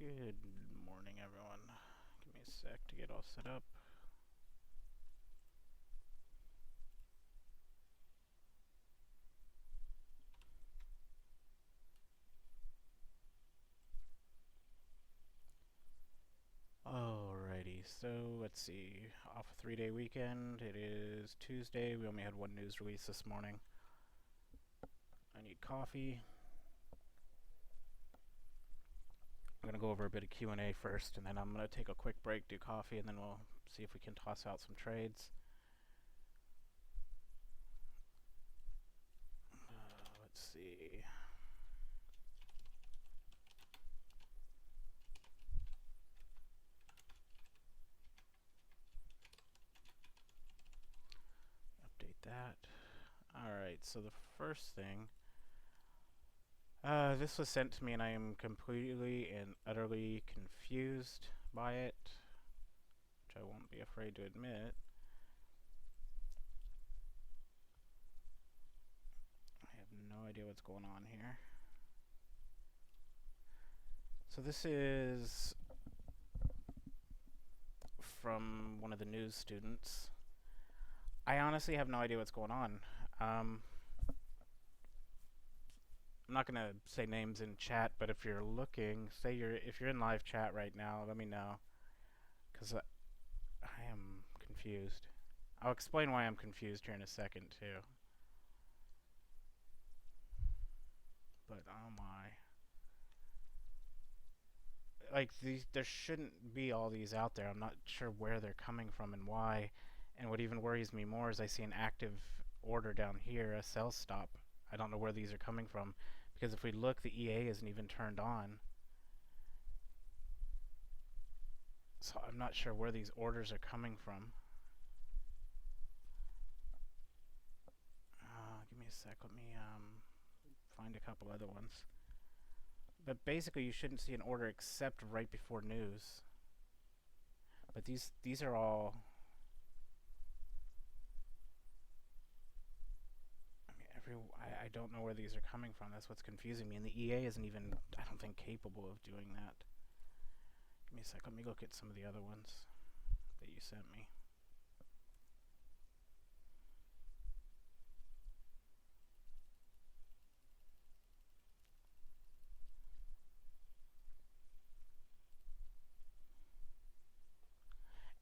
Good morning, everyone. Give me a sec to get all set up. Alrighty, so let's see. Off a 3-day weekend. It is Tuesday. We only had one news release this morning. I need coffee. I'm going to go over a bit of Q&A first, and then I'm going to take a quick break, do coffee, and then we'll see if we can toss out some trades. Let's see. Update that. Alright, so the first thing, this was sent to me and I am completely and utterly confused by it, which I won't be afraid to admit. I have no idea what's going on here. So this is from one of the news students. I honestly have no idea what's going on. I'm not gonna say names in chat, but if you're looking, if you're in live chat right now, let me know, because I am confused. I'll explain why I'm confused here in a second too. But oh my, like there shouldn't be all these out there. I'm not sure where they're coming from and why. And what even worries me more is I see an active order down here, a sell stop. I don't know where these are coming from, because if we look, the EA isn't even turned on. So I'm not sure where these orders are coming from. Give me a sec. Let me find a couple other ones. But basically, you shouldn't see an order except right before news. But these are all. I don't know where these are coming from. That's what's confusing me. And the EA isn't even, I don't think, capable of doing that. Give me a sec. Let me look at some of the other ones that you sent me.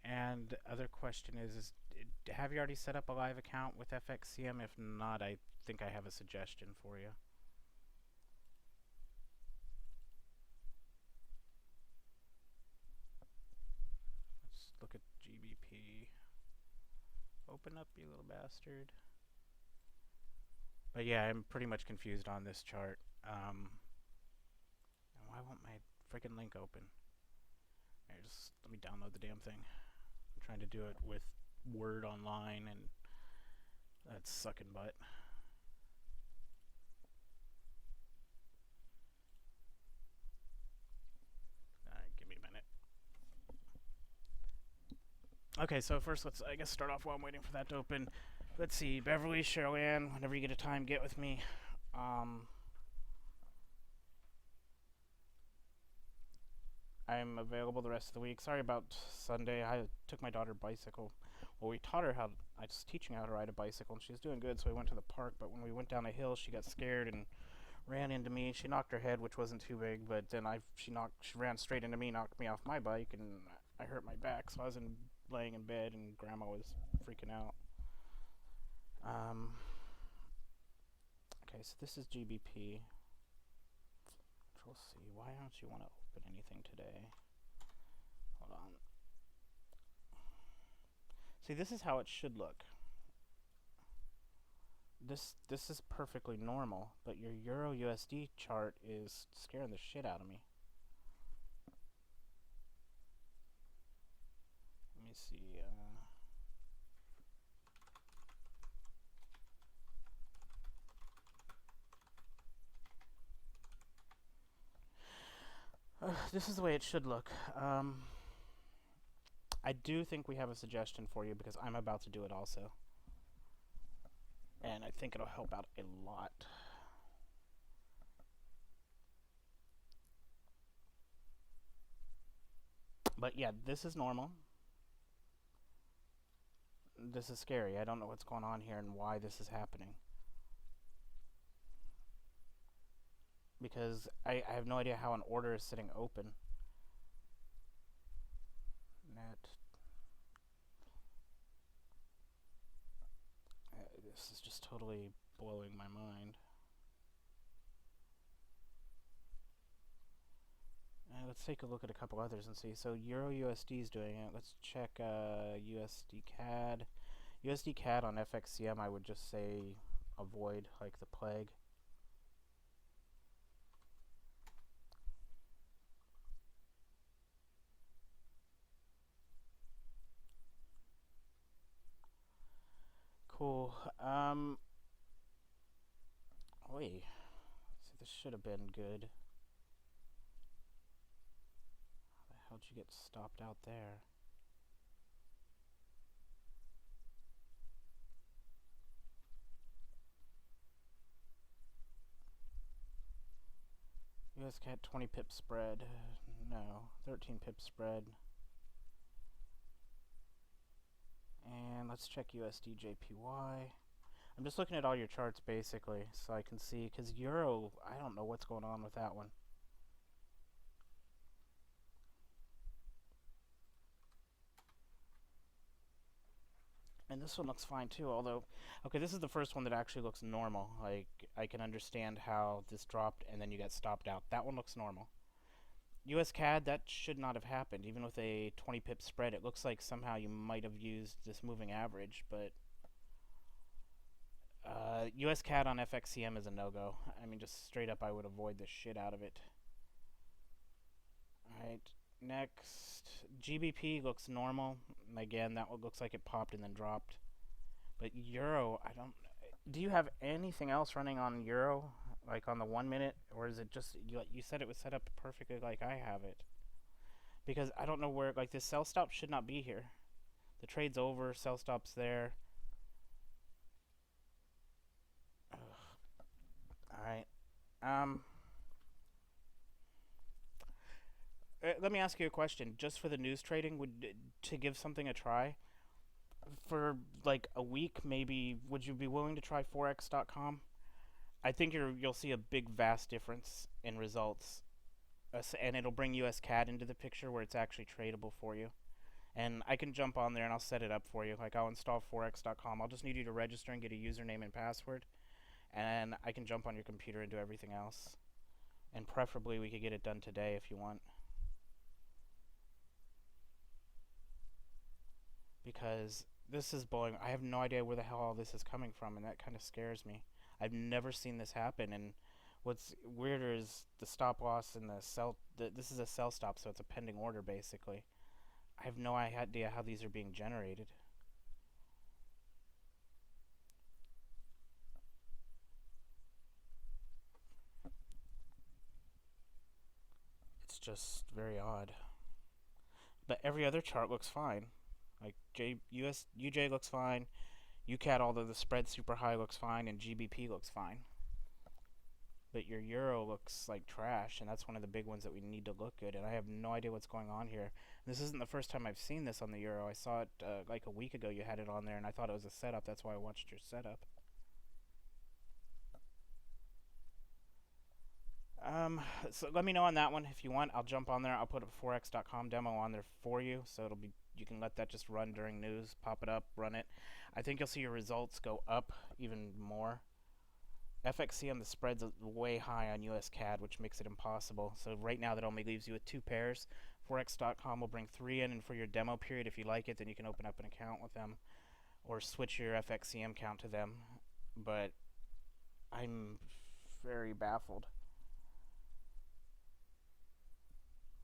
And the other question is have you already set up a live account with FXCM? If not, I think I have a suggestion for you. Let's look at GBP. Open up, you little bastard. But yeah, I'm pretty much confused on this chart. Why won't my freaking link open? Here, just let me download the damn thing. I'm trying to do it with Word Online, and that's sucking butt. Alright, give me a minute. Okay, so first let's, I guess, start off while I'm waiting for that to open. Let's see, Beverly, Cheryl Ann, whenever you get a time, get with me. I'm available the rest of the week. Sorry about Sunday. I took my daughter bicycle. Well, we taught her how. I was teaching her how to ride a bicycle, and she was doing good. So we went to the park. But when we went down a hill, she got scared and ran into me. She knocked her head, which wasn't too big. But then she ran straight into me, knocked me off my bike, and I hurt my back. So I was laying in bed, and Grandma was freaking out. Okay, so this is GBP. Control C. Why don't you want to open anything today? Hold on. See, this is how it should look. This is perfectly normal, but your Euro USD chart is scaring the shit out of me. Let me see. This is the way it should look. I do think we have a suggestion for you because I'm about to do it also. And I think it'll help out a lot. But yeah, this is normal. This is scary. I don't know what's going on here and why this is happening. Because I have no idea how an order is sitting open. Net. This is just totally blowing my mind. Let's take a look at a couple others and see. So Euro USD is doing it. Let's check USD CAD. USD CAD on FXCM, I would just say avoid like the plague. Cool. Wait. See, this should have been good. How the hell did you get stopped out there? US CAD 20 pip spread. No, 13 pip spread. And let's check USD JPY. I'm just looking at all your charts basically so I can see, because Euro, I don't know what's going on with that one. And this one looks fine too, although, okay, this is the first one that actually looks normal. Like, I can understand how this dropped and then you got stopped out. That one looks normal. US CAD, that should not have happened. Even with a 20 pip spread, it looks like somehow you might have used this moving average, but US CAD on FXCM is a no-go. I mean, just straight up, I would avoid the shit out of it. Alright, next. GBP looks normal. Again, that one looks like it popped and then dropped. But Euro, I don't... Do you have anything else running on Euro? Like on the 1 minute? Or is it just... You said it was set up perfectly like I have it. Because I don't know where... Like, this sell stop should not be here. The trade's over. Sell stop's there. Alright. Let me ask you a question. Just for the news trading, to give something a try, for like a week, maybe, would you be willing to try Forex.com? I think you'll see a big, vast difference in results, and it'll bring US CAD into the picture where it's actually tradable for you. And I can jump on there and I'll set it up for you. Like, I'll install Forex.com. I'll just need you to register and get a username and password, and I can jump on your computer and do everything else. And preferably, we could get it done today if you want. Because this is blowing. I have no idea where the hell all this is coming from, and that kind of scares me. I've never seen this happen, and what's weirder is the stop loss and the sell. This is a sell stop, so it's a pending order basically. I have no idea how these are being generated. It's just very odd. But every other chart looks fine. Like UJ looks fine. UCAD, although the spread super high, looks fine, and GBP looks fine. But your Euro looks like trash, and that's one of the big ones that we need to look good. And I have no idea what's going on here. This isn't the first time I've seen this on the Euro. I saw it like a week ago. You had it on there, and I thought it was a setup. That's why I watched your setup. So let me know on that one if you want. I'll jump on there. I'll put a forex.com demo on there for you, so it'll be, you can let that just run during news. Pop it up, run it. I think you'll see your results go up even more. FXCM, the spread's way high on US CAD, which makes it impossible. So right now that only leaves you with 2 pairs. Forex.com will bring 3 in, and for your demo period, if you like it, then you can open up an account with them or switch your FXCM account to them. But I'm very baffled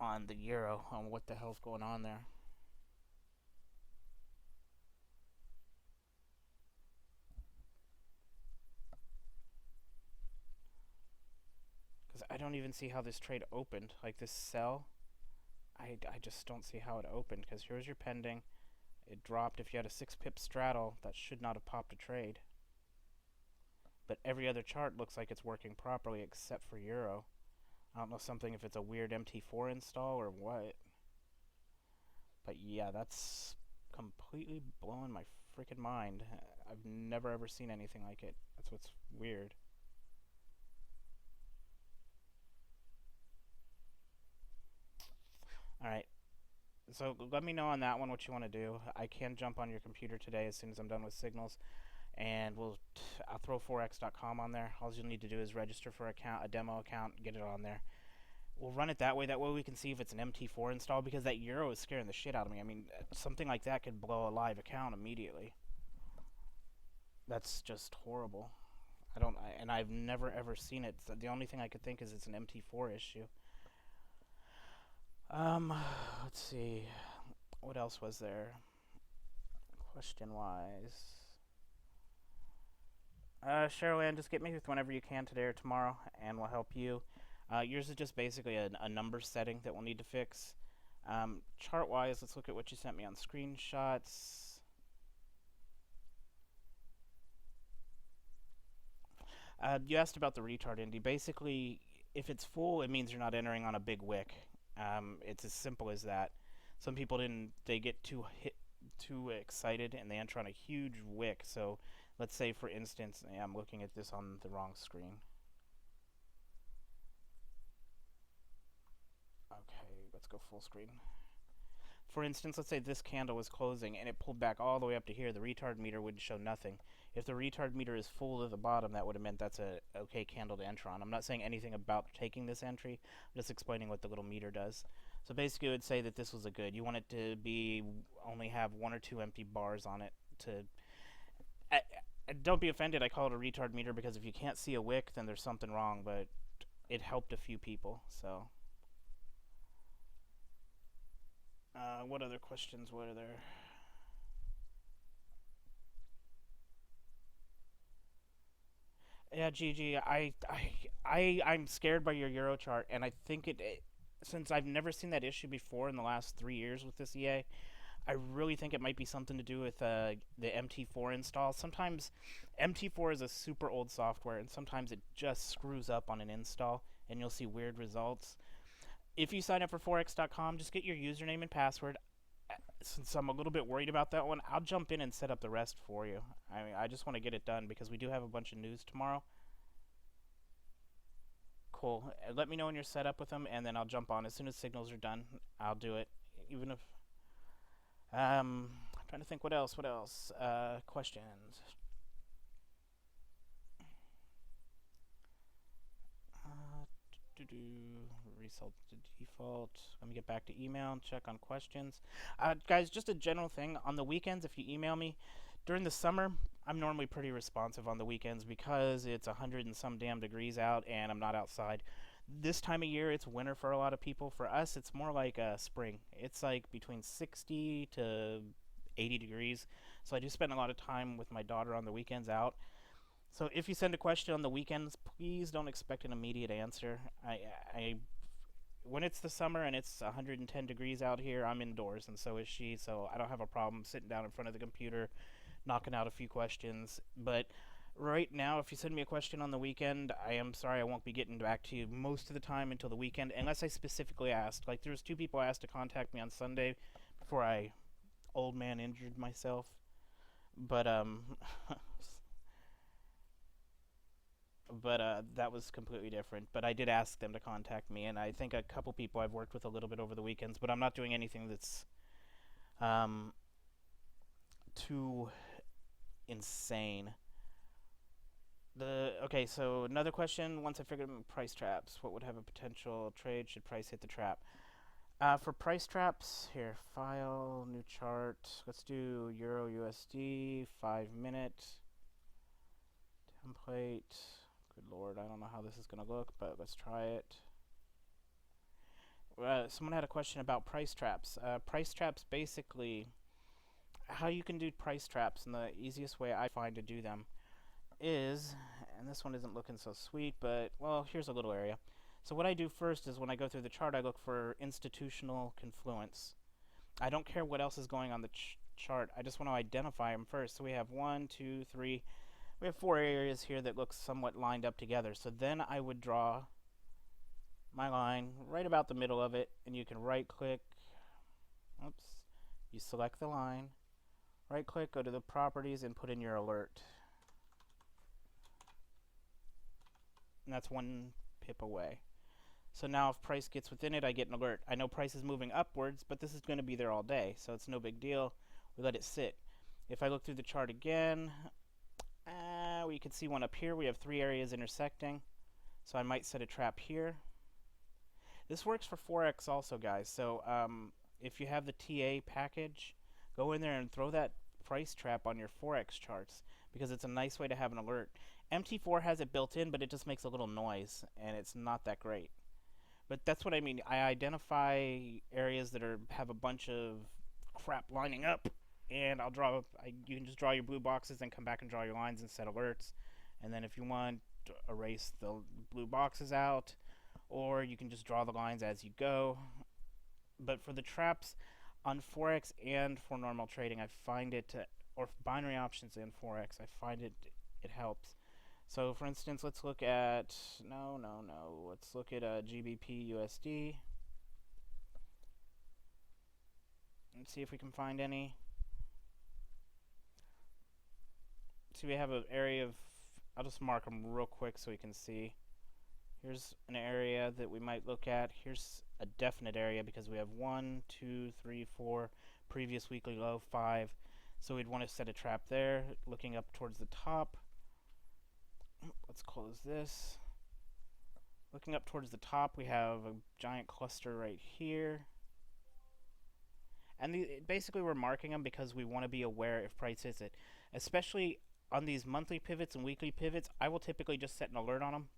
on the Euro, on what the hell's going on there. Because I don't even see how this trade opened. Like, this sell, I just don't see how it opened. Because here's your pending. It dropped. If you had a 6 pip straddle, that should not have popped a trade. But every other chart looks like it's working properly except for Euro. I don't know something, if it's a weird MT4 install or what. But yeah, that's completely blowing my freaking mind. I've never ever seen anything like it. That's what's weird. All right. So let me know on that one what you want to do. I can jump on your computer today as soon as I'm done with signals, and I'll throw forex.com on there. All you'll need to do is register for a demo account, get it on there. We'll run it that way. That way we can see if it's an MT4 install, because that euro is scaring the shit out of me. I mean, something like that could blow a live account immediately. That's just horrible. And I've never ever seen it. So the only thing I could think is it's an MT4 issue. Um, let's see. What else was there? Question wise. Cheryl, just get me with whenever you can today or tomorrow, and we'll help you. Yours is just basically a number setting that we'll need to fix. Chart wise, let's look at what you sent me on screenshots. You asked about the retard Indy. Basically, if it's full, it means you're not entering on a big wick. It's as simple as that. Some people they get too excited and they enter on a huge wick. So let's say, for instance, I'm looking at this on the wrong screen. Okay, let's go full screen. For instance, let's say this candle was closing and it pulled back all the way up to here. The retard meter would show nothing. If the retard meter is full to the bottom, that would have meant that's a okay candle to enter on. I'm not saying anything about taking this entry. I'm just explaining what the little meter does. So basically, it would say that this was a good. You want it to be only have one or two empty bars on it. Don't be offended. I call it a retard meter because if you can't see a wick, then there's something wrong. But it helped a few people. So, what other questions were there? Yeah, Gigi, I'm scared by your Euro chart, and I think since I've never seen that issue before in the last 3 years with this EA, I really think it might be something to do with the MT4 install. Sometimes MT4 is a super old software, and sometimes it just screws up on an install, and you'll see weird results. If you sign up for forex.com, just get your username and password. Since I'm a little bit worried about that one, I'll jump in and set up the rest for you. I mean, I just want to get it done because we do have a bunch of news tomorrow. Cool. Let me know when you're set up with them, and then I'll jump on as soon as signals are done. I'll do it, even if. I'm trying to think what else. What else? Questions. Do result to default. Let me get back to email and check on questions. Guys, just a general thing on the weekends. If you email me during the summer, I'm normally pretty responsive on the weekends because it's 100 and some damn degrees out and I'm not outside. This time of year, it's winter for a lot of people. For us, it's more like spring. It's like between 60 to 80 degrees. So I do spend a lot of time with my daughter on the weekends out. So if you send a question on the weekends, please don't expect an immediate answer. When it's the summer and it's 110 degrees out here, I'm indoors, and so is she. So I don't have a problem sitting down in front of the computer, knocking out a few questions. But right now, if you send me a question on the weekend, I am sorry I won't be getting back to you most of the time until the weekend, unless I specifically asked. Like, there was 2 people asked to contact me on Sunday before I old man injured myself. But that was completely different. But I did ask them to contact me, and I think a couple people I've worked with a little bit over the weekends. But I'm not doing anything that's um, too insane. Okay, so another question. Once I figured out price traps, what would have a potential trade should price hit the trap? For price traps, here, file, new chart. Let's do Euro USD, 5-minute template. Good lord, I don't know how this is going to look, but let's try it. Someone had a question about price traps. Price traps, basically, how you can do price traps, and the easiest way I find to do them is, and this one isn't looking so sweet, but, well, here's a little area. So what I do first is when I go through the chart, I look for institutional confluence. I don't care what else is going on the chart. I just want to identify them first. So we have 1, 2, 3. We have 4 areas here that look somewhat lined up together. So then I would draw my line right about the middle of it, and you can right click. Oops. You select the line, right click, go to the properties, and put in your alert. And that's 1 pip away. So now if price gets within it, I get an alert. I know price is moving upwards, but this is going to be there all day, so it's no big deal. We let it sit. If I look through the chart again, we can see one up here. We have 3 areas intersecting, so I might set a trap here. This works for Forex also, guys. So if you have the TA package, go in there and throw that price trap on your Forex charts, because it's a nice way to have an alert. MT4 has it built in, but it just makes a little noise, and it's not that great. But that's what I mean. I identify areas that have a bunch of crap lining up, and I'll draw. You can just draw your blue boxes and come back and draw your lines and set alerts. And then if you want, erase the blue boxes out, or you can just draw the lines as you go. But for the traps on Forex and for normal trading, I find it, or binary options in Forex, I find it helps. So for instance, let's look at, let's look at GBP USD. Let's see if we can find any. See, we have an area of, I'll just mark them real quick so we can see. Here's an area that we might look at. Here's a definite area because we have 1, 2, 3, 4, previous weekly low, 5. So we'd want to set a trap there, looking up towards the top. Let's close this. Looking up towards the top, we have a giant cluster right here. And basically we're marking them because we want to be aware if price hits it. Especially on these monthly pivots and weekly pivots, I will typically just set an alert on them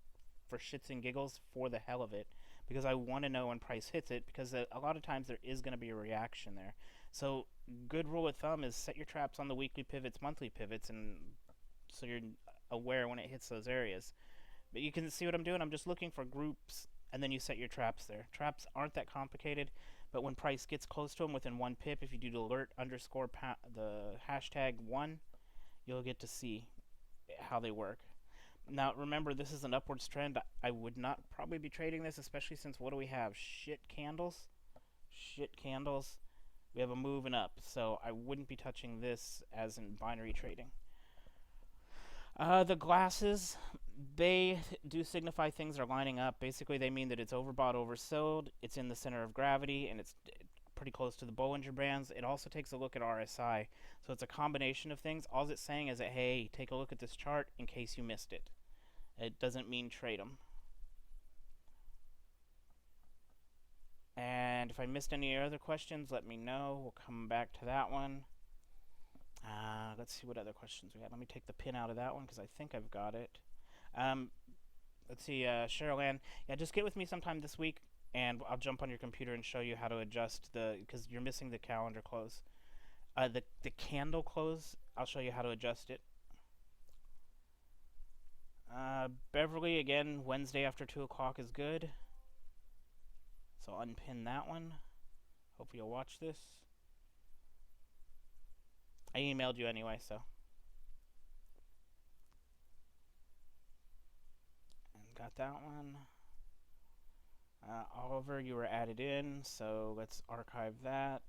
for shits and giggles for the hell of it, because I want to know when price hits it, because a lot of times there is going to be a reaction there. So good rule of thumb is set your traps on the weekly pivots, monthly pivots, and so you're aware when it hits those areas. But you can see what I'm doing. I'm just looking for groups, and then you set your traps there. Traps aren't that complicated, but when price gets close to them within 1 pip, if you do the alert underscore the hashtag 1, you'll get to see how they work. Now remember, this is an upwards trend. I would not probably be trading this, especially since what do we have? Shit candles. We have a moving up, so I wouldn't be touching this as in binary trading. The glasses, they do signify things are lining up. Basically, they mean that it's overbought, oversold, it's in the center of gravity, and it's pretty close to the Bollinger Bands. It also takes a look at RSI. So it's a combination of things. All it's saying is that, hey, take a look at this chart in case you missed it. It doesn't mean trade them. And if I missed any other questions, let me know. We'll come back to that one. Let's see what other questions we have. Let me take the pin out of that one because I think I've got it. Let's see, Cheryl Ann. Yeah, just get with me sometime this week, and I'll jump on your computer and show you how to adjust because you're missing the calendar close. The candle close, I'll show you how to adjust it. Beverly, again, Wednesday after 2 o'clock is good. So I'll unpin that one. Hope you'll watch this. I emailed you anyway, so. And got that one. Oliver, you were added in, so let's archive that.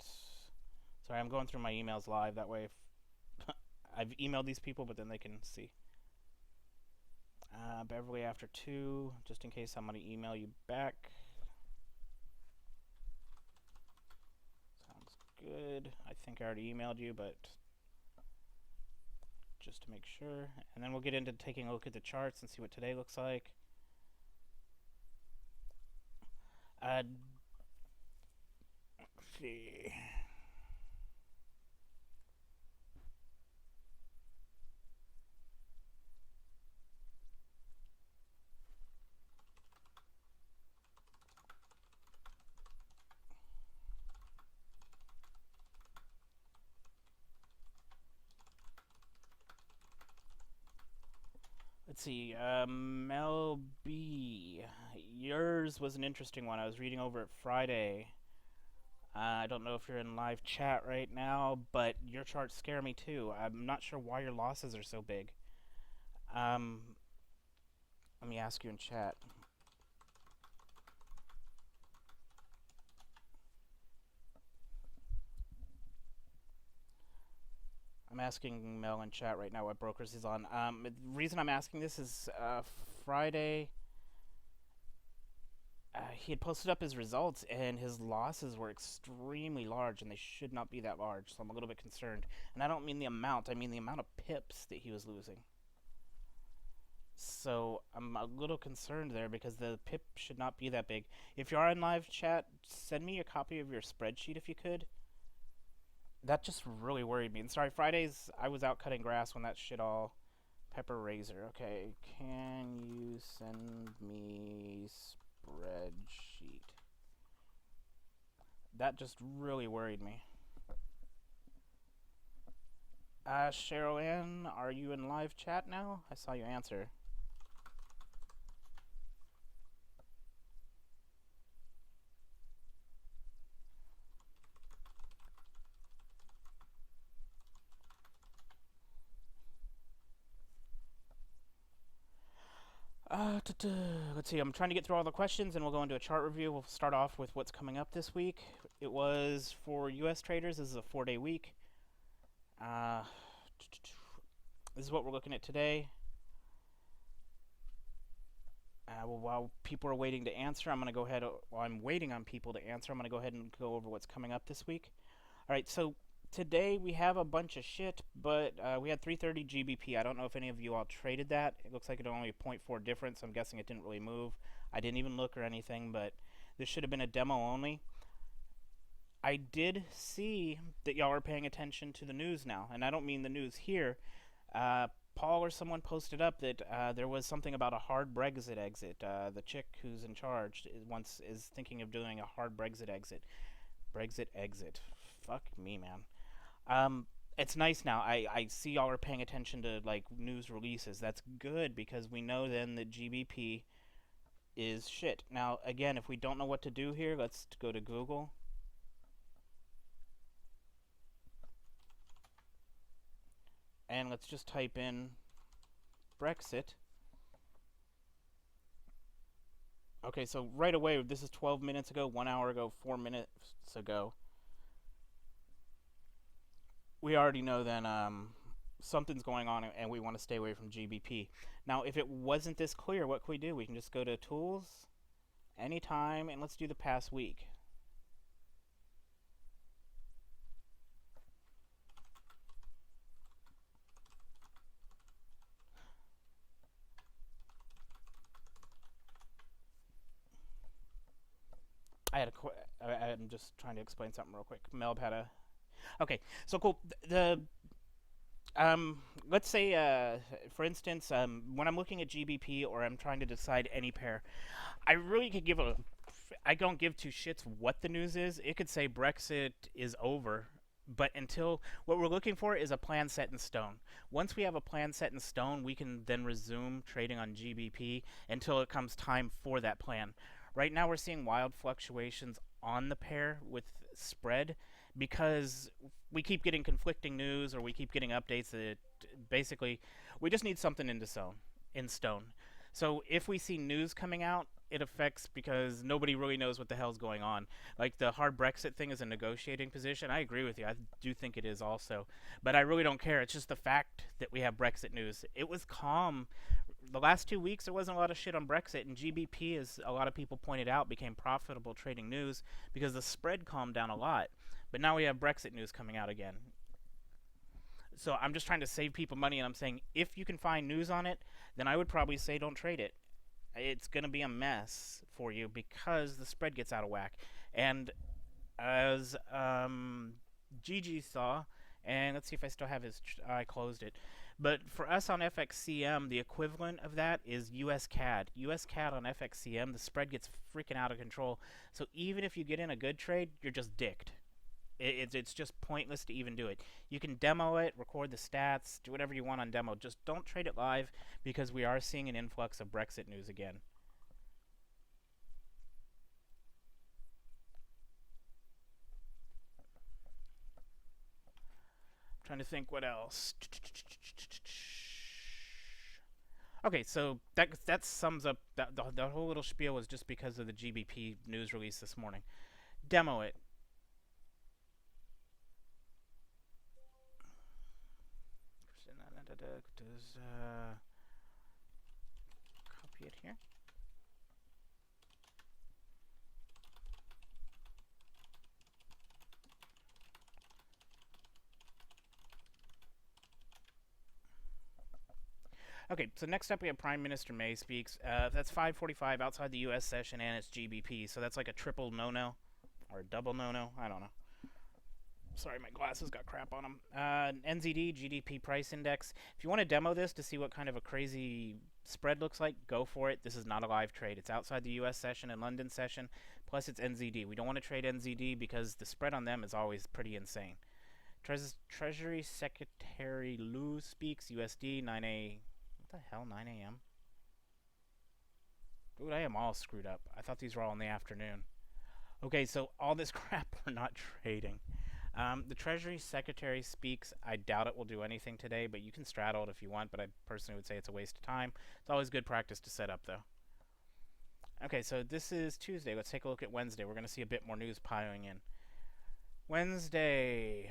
Sorry, I'm going through my emails live. That way, if I've emailed these people, but then they can see. Beverly after 2, just in case I'm going to email you back. Sounds good. I think I already emailed you, but just to make sure. And then we'll get into taking a look at the charts and see what today looks like. Let's see. Let's see, Mel B. Yours was an interesting one. I was reading over it Friday. I don't know if you're in live chat right now, but your charts scare me too. I'm not sure why your losses are so big. Let me ask you in chat. I'm asking Mel in chat right now what brokers he's on. The reason I'm asking this is Friday. He had posted up his results, and his losses were extremely large, and they should not be that large. So I'm a little bit concerned. And I don't mean the amount; I mean the amount of pips that he was losing. So I'm a little concerned there because the pip should not be that big. If you are in live chat, send me a copy of your spreadsheet if you could. That just really worried me. And sorry, Fridays I was out cutting grass when that shit all pepper razor. Okay, can you send me spreadsheet? That just really worried me. Cheryl Ann, are you in live chat now? I saw you answer. Let's see. I'm trying to get through all the questions, and we'll go into a chart review. We'll start off with what's coming up this week. It was for U.S. traders. This is a 4-day week. Uh, this is what we're looking at today. Well, while people are waiting to answer, I'm going to go ahead. While I'm waiting on people to answer, I'm going to go ahead and go over what's coming up this week. All right. So today we have a bunch of shit, but we had 330 GBP. I don't know if any of you all traded that. It looks like it only a 0.4 difference. I'm guessing it didn't really move. I didn't even look or anything, but this should have been a demo only. I did see that y'all are paying attention to the news now, and I don't mean the news here. Paul or someone posted up that there was something about a hard Brexit exit. The chick who's in charge is thinking of doing a hard Brexit exit. Brexit exit. Fuck me, man. It's nice now. I see y'all are paying attention to like news releases. That's good because we know then that GBP is shit. Now, again, if we don't know what to do here, let's go to Google. And let's just type in Brexit. Okay, so right away, this is 12 minutes ago, 1 hour ago, 4 minutes ago. We already know then something's going on and we want to stay away from GBP. Now, if it wasn't this clear, what can we do? We can just go to Tools, Anytime, and let's do the past week. I'm just trying to explain something real quick. Melb had a... Okay, so cool. Let's say, for instance, when I'm looking at GBP or I'm trying to decide any pair, I really could give I don't give two shits what the news is. It could say Brexit is over, but until what we're looking for is a plan set in stone. Once we have a plan set in stone, we can then resume trading on GBP until it comes time for that plan. Right now, we're seeing wild fluctuations on the pair with spread because we keep getting conflicting news or we keep getting updates that basically we just need something in stone. So if we see news coming out, it affects because nobody really knows what the hell's going on. Like the hard Brexit thing is a negotiating position. I agree with you. I do think it is also. But I really don't care. It's just the fact that we have Brexit news. It was calm. The last 2 weeks, there wasn't a lot of shit on Brexit, and GBP, as a lot of people pointed out, became profitable trading news because the spread calmed down a lot. But now we have Brexit news coming out again. So I'm just trying to save people money, and I'm saying if you can find news on it, then I would probably say don't trade it. It's going to be a mess for you because the spread gets out of whack. And as Gigi saw, and let's see if I still have his... I closed it. But for us on FXCM, the equivalent of that is US CAD. US CAD on FXCM, the spread gets freaking out of control. So even if you get in a good trade, you're just dicked. It's just pointless to even do it. You can demo it, record the stats, do whatever you want on demo. Just don't trade it live because we are seeing an influx of Brexit news again. I'm trying to think what else. Okay, so that sums up the whole little spiel was just because of the GBP news release this morning. Demo it. Copy it here. Okay, so next up we have Prime Minister May speaks. That's 5:45 outside the U.S. session, and it's GBP, so that's like a triple no-no, or a double no-no. I don't know. Sorry, my glasses got crap on them. NZD, GDP Price Index. If you want to demo this to see what kind of a crazy spread looks like, go for it. This is not a live trade. It's outside the U.S. session and London session, plus it's NZD. We don't want to trade NZD because the spread on them is always pretty insane. Treasury Secretary Liu speaks, USD, 9A. What the hell, 9 a.m.? Dude, I am all screwed up. I thought these were all in the afternoon. Okay, so all this crap we're not trading. The Treasury Secretary speaks. I doubt it will do anything today, but you can straddle it if you want, but I personally would say it's a waste of time. It's always good practice to set up, though. Okay, so this is Tuesday. Let's take a look at Wednesday. We're going to see a bit more news piling in. Wednesday.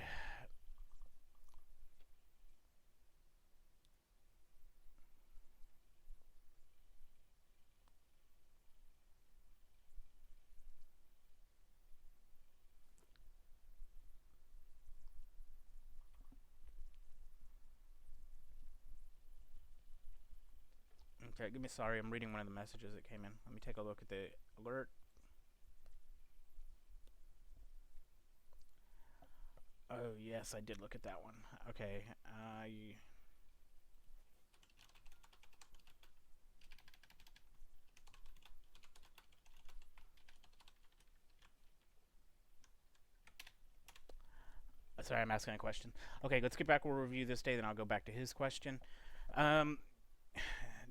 Okay, sorry, I'm reading one of the messages that came in. Let me take a look at the alert. Oh, yes, I did look at that one. Okay, sorry, I'm asking a question. Okay, let's get back. We'll review this day, then I'll go back to his question.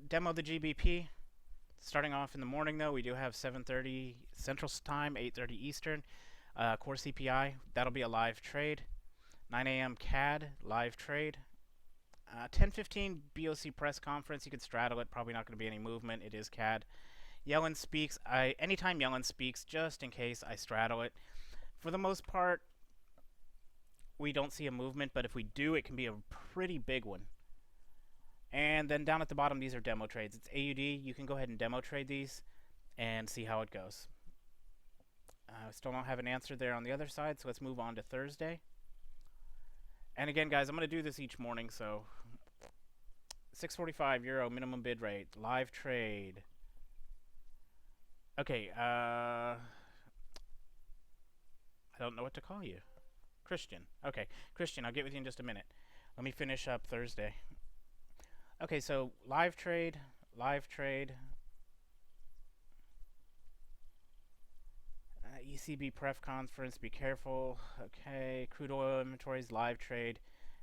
Demo the GBP. Starting off in the morning, though, we do have 7:30 Central Time, 8:30 Eastern. Core CPI, that'll be a live trade. 9 a.m. CAD, live trade. 10:15 BOC press conference. You could straddle it. Probably not going to be any movement. It is CAD. Yellen speaks. Anytime Yellen speaks, just in case, I straddle it. For the most part, we don't see a movement, but if we do, it can be a pretty big one. And then down at the bottom, these are demo trades. It's AUD. You can go ahead and demo trade these and see how it goes. Still don't have an answer there on the other side, so let's move on to Thursday. And again, guys, I'm going to do this each morning, so 645 euro minimum bid rate, live trade. Okay, I don't know what to call you. Christian. Okay, Christian, I'll get with you in just a minute. Let me finish up Thursday. Okay, so live trade, ECB pref conference, be careful. Okay, crude oil inventories, live trade.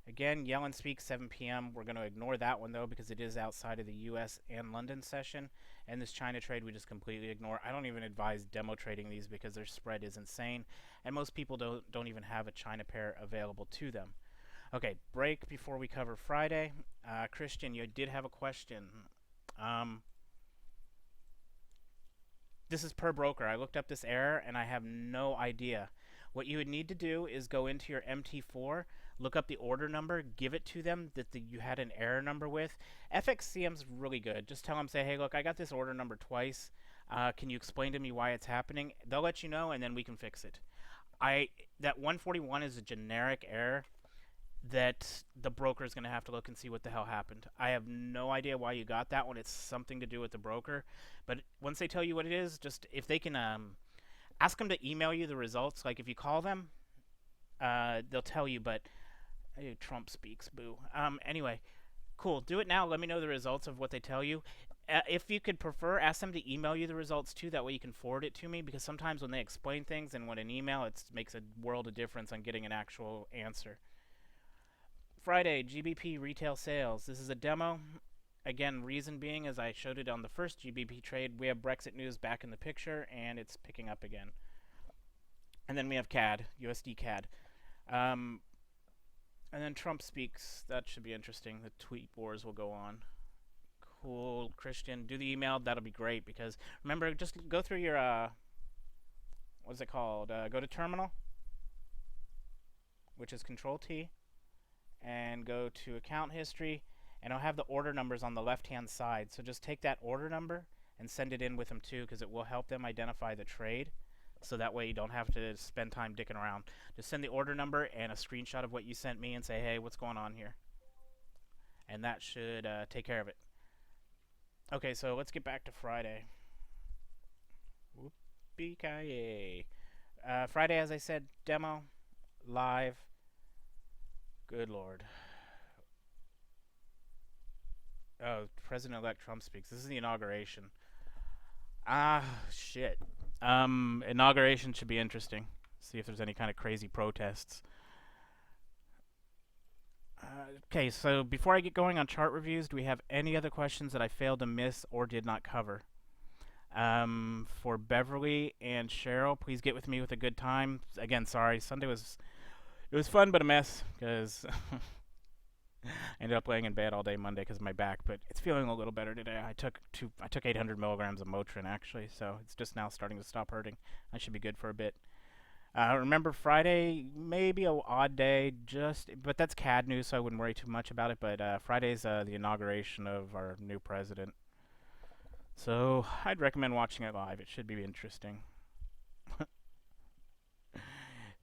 Again, Yellen speaks 7 p.m. We're going to ignore that one, though, because it is outside of the U.S. and London session. And this China trade, we just completely ignore. I don't even advise demo trading these because their spread is insane. And most people don't even have a China pair available to them. Okay, break before we cover Friday. Christian, you did have a question. This is per broker. I looked up this error, and I have no idea. What you would need to do is go into your MT4, look up the order number, give it to them that you had an error number with. FXCM's really good. Just tell them, say, hey, look, I got this order number twice. Can you explain to me why it's happening? They'll let you know, and then we can fix it. That 141 is a generic error that the broker is going to have to look and see what the hell happened. I have no idea why you got that one. It's something to do with the broker. But once they tell you what it is, just if they can ask them to email you the results. Like if you call them, they'll tell you. But Trump speaks, boo. Anyway, cool. Do it now. Let me know the results of what they tell you. If you could prefer, ask them to email you the results too. That way you can forward it to me, because sometimes when they explain things and when an email, it makes a world of difference on getting an actual answer. Friday, GBP retail sales. This is a demo. Again, reason being, as I showed it on the first GBP trade, we have Brexit news back in the picture, and it's picking up again. And then we have CAD, USD CAD. And then Trump speaks. That should be interesting. The tweet wars will go on. Cool, Christian. Do the email. That'll be great, because remember, just go through your, what is it called? Go to terminal, which is Control-T. And go to account history, and I'll have the order numbers on the left-hand side. So just take that order number and send it in with them too, because it will help them identify the trade. So that way you don't have to spend time dicking around. Just send the order number and a screenshot of what you sent me and say, hey, what's going on here? And that should take care of it. Okay, so let's get back to Friday. Whoopee-ki-yay. Friday, as I said, demo, live. Good Lord. Oh, President-elect Trump speaks. This is the inauguration. Shit. Inauguration should be interesting. See if there's any kind of crazy protests. Okay, so before I get going on chart reviews, do we have any other questions that I failed to miss or did not cover? For Beverly and Cheryl, please get with me with a good time. Again, sorry, Sunday was fun but a mess because I ended up laying in bed all day Monday because of my back, but it's feeling a little better today. I took 800 milligrams of Motrin actually, so it's just now starting to stop hurting. I should be good for a bit. Remember Friday, maybe an odd day, but that's CAD news, so I wouldn't worry too much about it. But Friday's the inauguration of our new president, so I'd recommend watching it live. It should be interesting.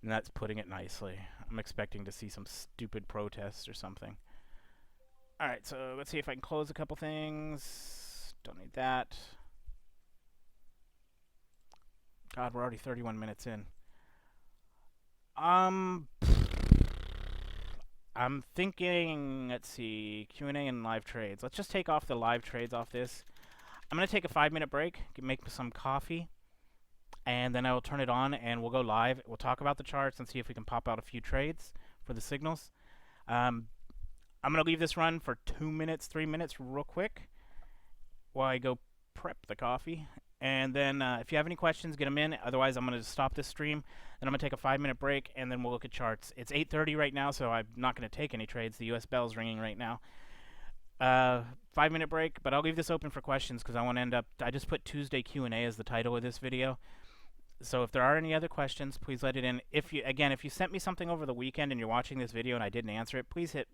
And that's putting it nicely. I'm expecting to see some stupid protests or something. Alright, so let's see if I can close a couple things. Don't need that. God, we're already 31 minutes in. I'm thinking, let's see, Q&A and live trades. Let's just take off the live trades off this. I'm going to take a 5-minute break, make some coffee, and then I will turn it on and we'll go live. We'll talk about the charts and see if we can pop out a few trades for the signals. I'm going to leave this run for 2 minutes, 3 minutes real quick while I go prep the coffee. And then if you have any questions, get them in. Otherwise, I'm going to stop this stream. Then I'm going to take a 5-minute break, and then we'll look at charts. It's 8:30 right now, so I'm not going to take any trades. The U.S. bell's ringing right now. 5-minute break, but I'll leave this open for questions because I want to end up... I just put Tuesday Q&A as the title of this video. So if there are any other questions, please let it in. If you sent me something over the weekend and you're watching this video and I didn't answer it, please hit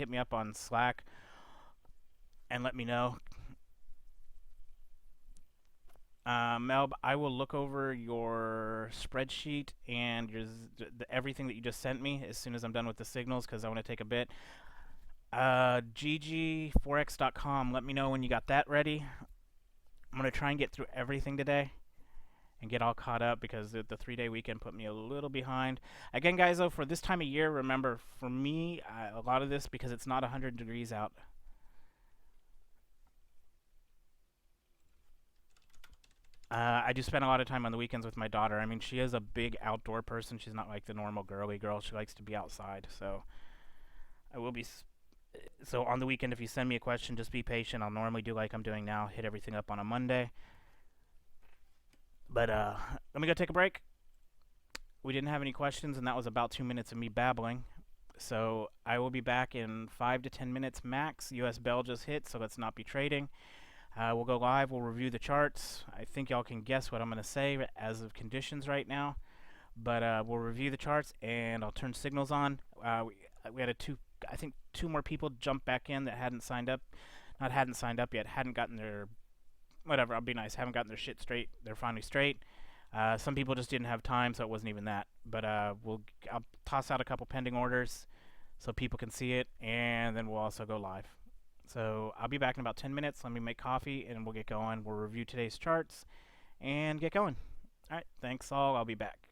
me up on Slack and let me know. Melb, I will look over your spreadsheet and everything that you just sent me as soon as I'm done with the signals because I want to take a bit. GG4x.com, let me know when you got that ready. I'm going to try and get through everything today and get all caught up because the 3-day weekend put me a little behind. Again, guys, though, for this time of year, remember, for me, a lot of this, because it's not 100 degrees out, I do spend a lot of time on the weekends with my daughter. I mean, she is a big outdoor person. She's not like the normal girly girl. She likes to be outside. So I will be... So on the weekend, if you send me a question, just be patient. I'll normally do like I'm doing now, hit everything up on a Monday. But let me go take a break. We didn't have any questions, and that was about 2 minutes of me babbling. So I will be back in 5 to 10 minutes max. US bell just hit, so let's not be trading. We'll go live. We'll review the charts. I think y'all can guess what I'm going to say as of conditions right now. But we'll review the charts, and I'll turn signals on. We had I think two more people jump back in that hadn't signed up. Not hadn't signed up yet. Hadn't gotten their... Whatever, I'll be nice. Haven't gotten their shit straight. They're finally straight. Some people just didn't have time, so it wasn't even that. But I'll toss out a couple pending orders so people can see it, and then we'll also go live. So I'll be back in about 10 minutes. Let me make coffee, and we'll get going. We'll review today's charts and get going. All right, thanks all. I'll be back.